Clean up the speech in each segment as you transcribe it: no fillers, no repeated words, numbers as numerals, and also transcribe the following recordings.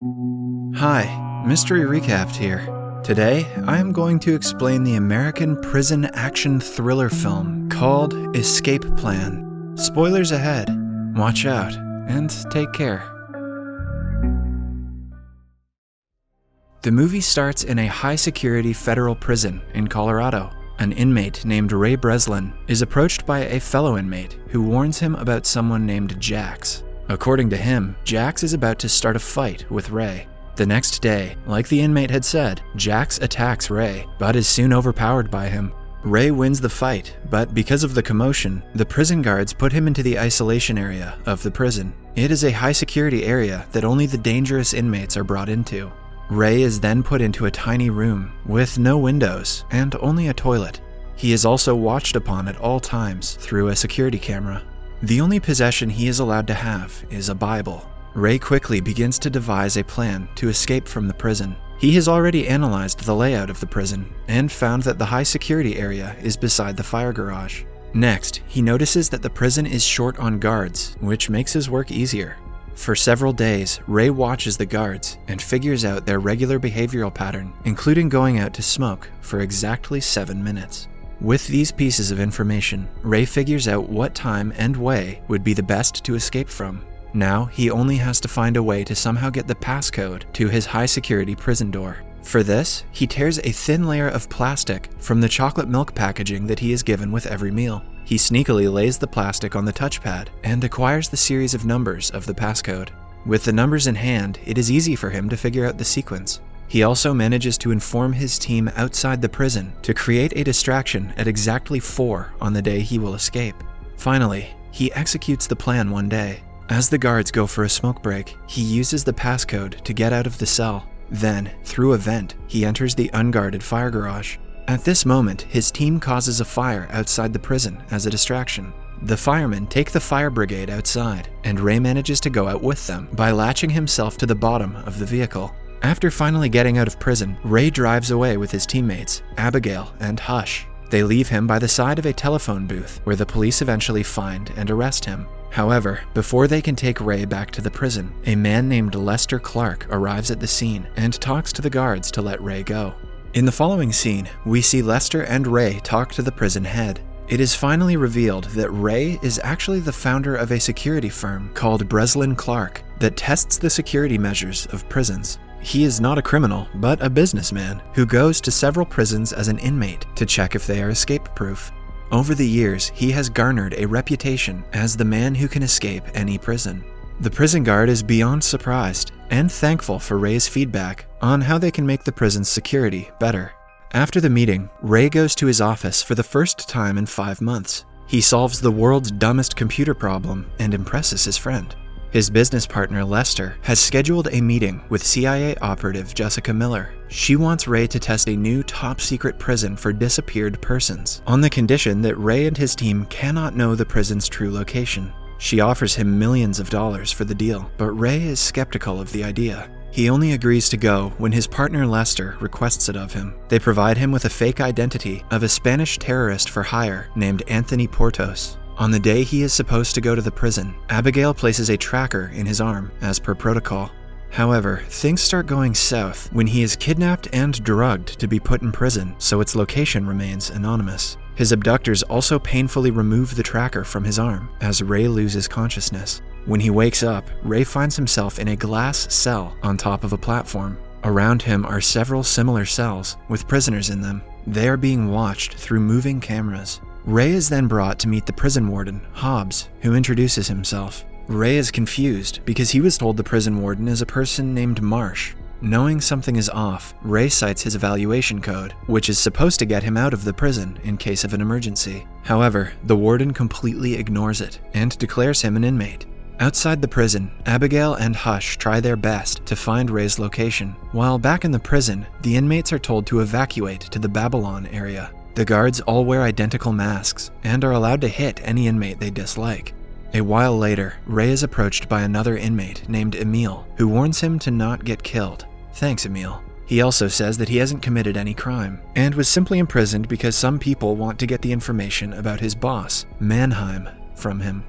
Hi, Mystery Recapped here. Today, I am going to explain the American prison action thriller film called Escape Plan. Spoilers ahead. Watch out, and take care. The movie starts in a high-security federal prison in Colorado. An inmate named Ray Breslin is approached by a fellow inmate who warns him about someone named Jax. According to him, Jax is about to start a fight with Ray. The next day, like the inmate had said, Jax attacks Ray, but is soon overpowered by him. Ray wins the fight, but because of the commotion, the prison guards put him into the isolation area of the prison. It is a high-security area that only the dangerous inmates are brought into. Ray is then put into a tiny room with no windows and only a toilet. He is also watched upon at all times through a security camera. The only possession he is allowed to have is a Bible. Ray quickly begins to devise a plan to escape from the prison. He has already analyzed the layout of the prison and found that the high security area is beside the fire garage. Next, he notices that the prison is short on guards, which makes his work easier. For several days, Ray watches the guards and figures out their regular behavioral pattern, including going out to smoke for exactly 7 minutes. With these pieces of information, Ray figures out what time and way would be the best to escape from. Now, he only has to find a way to somehow get the passcode to his high-security prison door. For this, he tears a thin layer of plastic from the chocolate milk packaging that he is given with every meal. He sneakily lays the plastic on the touchpad and acquires the series of numbers of the passcode. With the numbers in hand, it is easy for him to figure out the sequence. He also manages to inform his team outside the prison to create a distraction at exactly 4 on the day he will escape. Finally, he executes the plan one day. As the guards go for a smoke break, he uses the passcode to get out of the cell. Then, through a vent, he enters the unguarded fire garage. At this moment, his team causes a fire outside the prison as a distraction. The firemen take the fire brigade outside, and Ray manages to go out with them by latching himself to the bottom of the vehicle. After finally getting out of prison, Ray drives away with his teammates, Abigail and Hush. They leave him by the side of a telephone booth where the police eventually find and arrest him. However, before they can take Ray back to the prison, a man named Lester Clark arrives at the scene and talks to the guards to let Ray go. In the following scene, we see Lester and Ray talk to the prison head. It is finally revealed that Ray is actually the founder of a security firm called Breslin Clark that tests the security measures of prisons. He is not a criminal, but a businessman who goes to several prisons as an inmate to check if they are escape-proof. Over the years, he has garnered a reputation as the man who can escape any prison. The prison guard is beyond surprised and thankful for Ray's feedback on how they can make the prison's security better. After the meeting, Ray goes to his office for the first time in 5 months. He solves the world's dumbest computer problem and impresses his friend. His business partner, Lester, has scheduled a meeting with CIA operative Jessica Miller. She wants Ray to test a new top-secret prison for disappeared persons, on the condition that Ray and his team cannot know the prison's true location. She offers him millions of dollars for the deal, but Ray is skeptical of the idea. He only agrees to go when his partner Lester requests it of him. They provide him with a fake identity of a Spanish terrorist for hire named Anthony Portos. On the day he is supposed to go to the prison, Abigail places a tracker in his arm, as per protocol. However, things start going south when he is kidnapped and drugged to be put in prison, so its location remains anonymous. His abductors also painfully remove the tracker from his arm, as Ray loses consciousness. When he wakes up, Ray finds himself in a glass cell on top of a platform. Around him are several similar cells, with prisoners in them. They are being watched through moving cameras. Ray is then brought to meet the prison warden, Hobbs, who introduces himself. Ray is confused because he was told the prison warden is a person named Marsh. Knowing something is off, Ray cites his evaluation code, which is supposed to get him out of the prison in case of an emergency. However, the warden completely ignores it and declares him an inmate. Outside the prison, Abigail and Hush try their best to find Ray's location. While back in the prison, the inmates are told to evacuate to the Babylon area. The guards all wear identical masks and are allowed to hit any inmate they dislike. A while later, Ray is approached by another inmate named Emil, who warns him to not get killed. Thanks, Emil. He also says that he hasn't committed any crime, and was simply imprisoned because some people want to get the information about his boss, Mannheim, from him.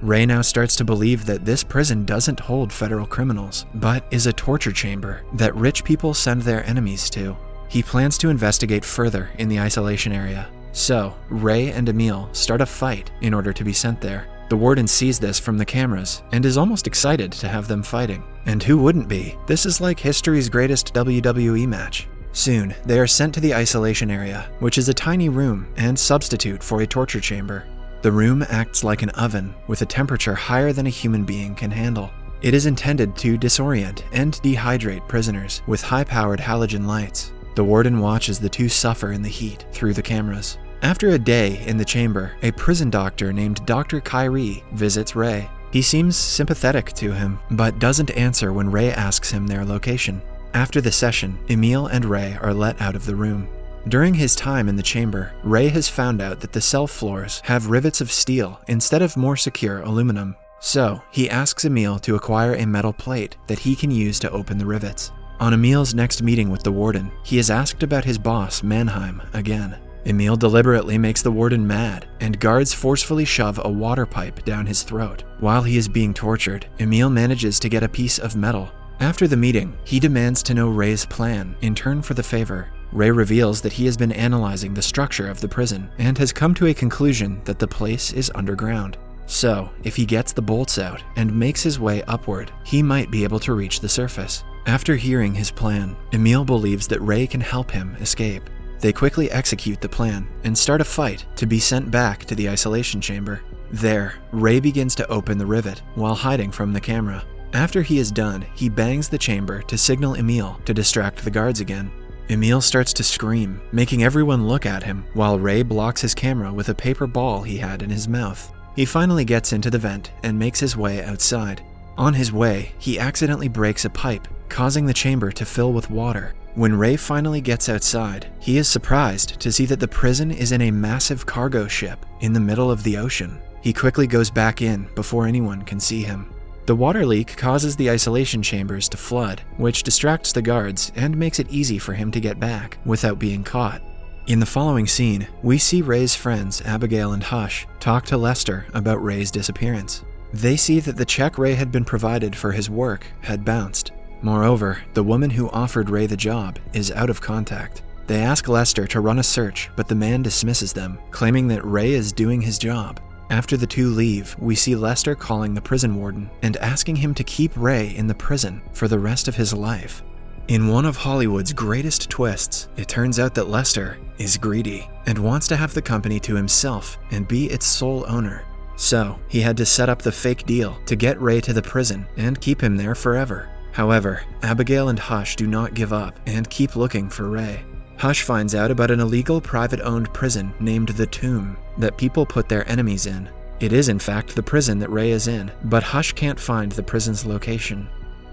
Ray now starts to believe that this prison doesn't hold federal criminals, but is a torture chamber that rich people send their enemies to. He plans to investigate further in the isolation area. So, Ray and Emil start a fight in order to be sent there. The warden sees this from the cameras and is almost excited to have them fighting. And who wouldn't be? This is like history's greatest WWE match. Soon, they are sent to the isolation area, which is a tiny room and substitute for a torture chamber. The room acts like an oven with a temperature higher than a human being can handle. It is intended to disorient and dehydrate prisoners with high-powered halogen lights. The warden watches the two suffer in the heat through the cameras. After a day in the chamber, a prison doctor named Dr. Kyrie visits Ray. He seems sympathetic to him, but doesn't answer when Ray asks him their location. After the session, Emil and Ray are let out of the room. During his time in the chamber, Ray has found out that the cell floors have rivets of steel instead of more secure aluminum. So, he asks Emil to acquire a metal plate that he can use to open the rivets. On Emil's next meeting with the warden, he is asked about his boss, Mannheim, again. Emil deliberately makes the warden mad, and guards forcefully shove a water pipe down his throat. While he is being tortured, Emil manages to get a piece of metal. After the meeting, he demands to know Ray's plan in turn for the favor. Ray reveals that he has been analyzing the structure of the prison and has come to a conclusion that the place is underground. So, if he gets the bolts out and makes his way upward, he might be able to reach the surface. After hearing his plan, Emil believes that Ray can help him escape. They quickly execute the plan and start a fight to be sent back to the isolation chamber. There, Ray begins to open the rivet while hiding from the camera. After he is done, he bangs the chamber to signal Emil to distract the guards again. Emil starts to scream, making everyone look at him, while Ray blocks his camera with a paper ball he had in his mouth. He finally gets into the vent and makes his way outside. On his way, he accidentally breaks a pipe, causing the chamber to fill with water. When Ray finally gets outside, he is surprised to see that the prison is in a massive cargo ship in the middle of the ocean. He quickly goes back in before anyone can see him. The water leak causes the isolation chambers to flood, which distracts the guards and makes it easy for him to get back without being caught. In the following scene, we see Ray's friends Abigail and Hush talk to Lester about Ray's disappearance. They see that the check Ray had been provided for his work had bounced. Moreover, the woman who offered Ray the job is out of contact. They ask Lester to run a search, but the man dismisses them, claiming that Ray is doing his job. After the two leave, we see Lester calling the prison warden and asking him to keep Ray in the prison for the rest of his life. In one of Hollywood's greatest twists, it turns out that Lester is greedy and wants to have the company to himself and be its sole owner. So, he had to set up the fake deal to get Ray to the prison and keep him there forever. However, Abigail and Hush do not give up and keep looking for Ray. Hush finds out about an illegal private-owned prison named The Tomb that people put their enemies in. It is in fact the prison that Ray is in, but Hush can't find the prison's location.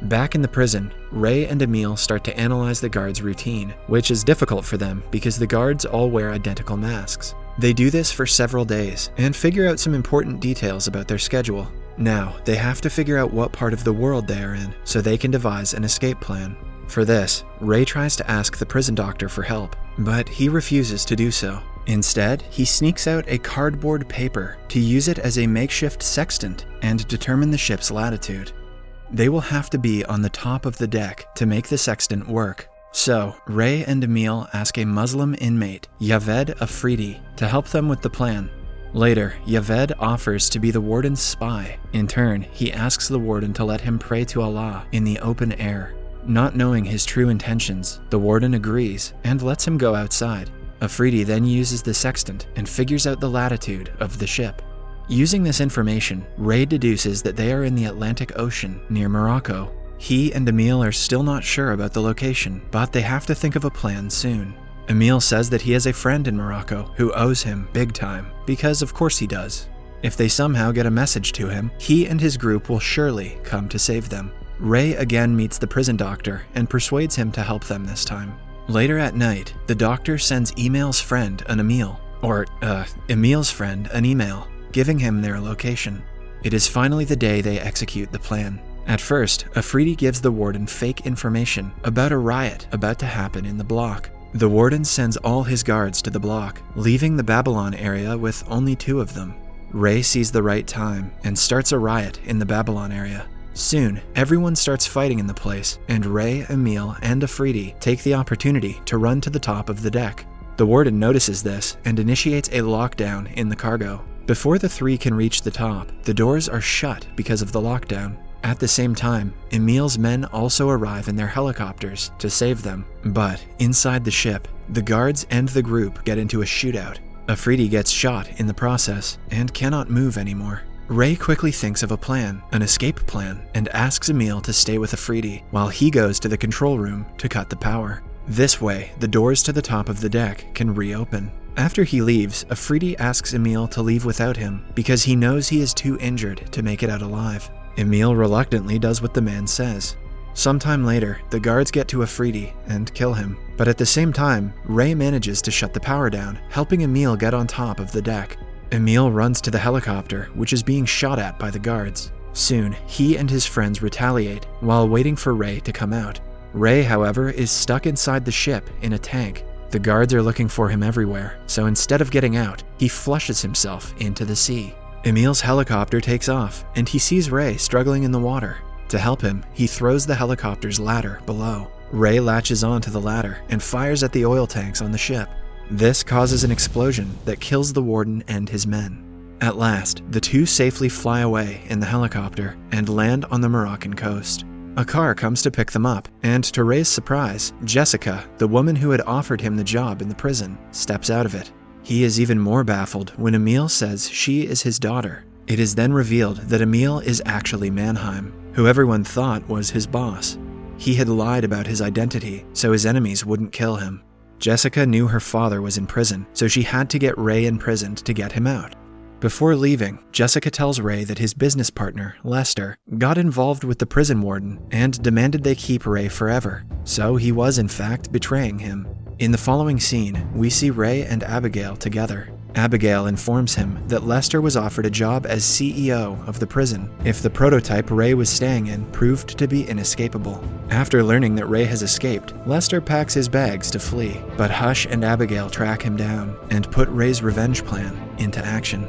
Back in the prison, Ray and Emil start to analyze the guards' routine, which is difficult for them because the guards all wear identical masks. They do this for several days and figure out some important details about their schedule. Now, they have to figure out what part of the world they are in so they can devise an escape plan. For this, Ray tries to ask the prison doctor for help, but he refuses to do so. Instead, he sneaks out a cardboard paper to use it as a makeshift sextant and determine the ship's latitude. They will have to be on the top of the deck to make the sextant work. So, Ray and Emil ask a Muslim inmate, Javed Afridi, to help them with the plan. Later, Javed offers to be the warden's spy. In turn, he asks the warden to let him pray to Allah in the open air. Not knowing his true intentions, the warden agrees and lets him go outside. Afridi then uses the sextant and figures out the latitude of the ship. Using this information, Ray deduces that they are in the Atlantic Ocean near Morocco. He and Emil are still not sure about the location, but they have to think of a plan soon. Emil says that he has a friend in Morocco who owes him big time, because of course he does. If they somehow get a message to him, he and his group will surely come to save them. Ray again meets the prison doctor and persuades him to help them this time. Later at night, the doctor sends Emil's friend an email, giving him their location. It is finally the day they execute the plan. At first, Afridi gives the warden fake information about a riot about to happen in the block. The warden sends all his guards to the block, leaving the Babylon area with only 2 of them. Ray sees the right time and starts a riot in the Babylon area. Soon, everyone starts fighting in the place, and Ray, Emil, and Afridi take the opportunity to run to the top of the deck. The warden notices this and initiates a lockdown in the cargo. Before the three can reach the top, the doors are shut because of the lockdown. At the same time, Emil's men also arrive in their helicopters to save them. But inside the ship, the guards and the group get into a shootout. Afridi gets shot in the process and cannot move anymore. Ray quickly thinks of a plan, an escape plan, and asks Emil to stay with Afridi while he goes to the control room to cut the power. This way, the doors to the top of the deck can reopen. After he leaves, Afridi asks Emil to leave without him because he knows he is too injured to make it out alive. Emil reluctantly does what the man says. Sometime later, the guards get to Afridi and kill him. But at the same time, Ray manages to shut the power down, helping Emil get on top of the deck. Emil runs to the helicopter, which is being shot at by the guards. Soon, he and his friends retaliate while waiting for Ray to come out. Ray, however, is stuck inside the ship in a tank. The guards are looking for him everywhere, so instead of getting out, he flushes himself into the sea. Emil's helicopter takes off, and he sees Ray struggling in the water. To help him, he throws the helicopter's ladder below. Ray latches onto the ladder and fires at the oil tanks on the ship. This causes an explosion that kills the warden and his men. At last, the two safely fly away in the helicopter and land on the Moroccan coast. A car comes to pick them up, and to Ray's surprise, Jessica, the woman who had offered him the job in the prison, steps out of it. He is even more baffled when Emil says she is his daughter. It is then revealed that Emil is actually Mannheim, who everyone thought was his boss. He had lied about his identity so his enemies wouldn't kill him. Jessica knew her father was in prison, so she had to get Ray imprisoned to get him out. Before leaving, Jessica tells Ray that his business partner, Lester, got involved with the prison warden and demanded they keep Ray forever, so he was in fact betraying him. In the following scene, we see Ray and Abigail together. Abigail informs him that Lester was offered a job as CEO of the prison if the prototype Ray was staying in proved to be inescapable. After learning that Ray has escaped, Lester packs his bags to flee, but Hush and Abigail track him down and put Ray's revenge plan into action.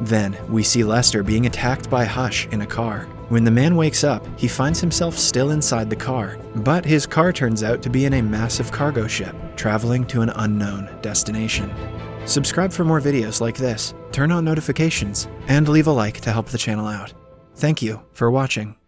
Then, we see Lester being attacked by Hush in a car. When the man wakes up, he finds himself still inside the car, but his car turns out to be in a massive cargo ship, traveling to an unknown destination. Subscribe for more videos like this, turn on notifications, and leave a like to help the channel out. Thank you for watching.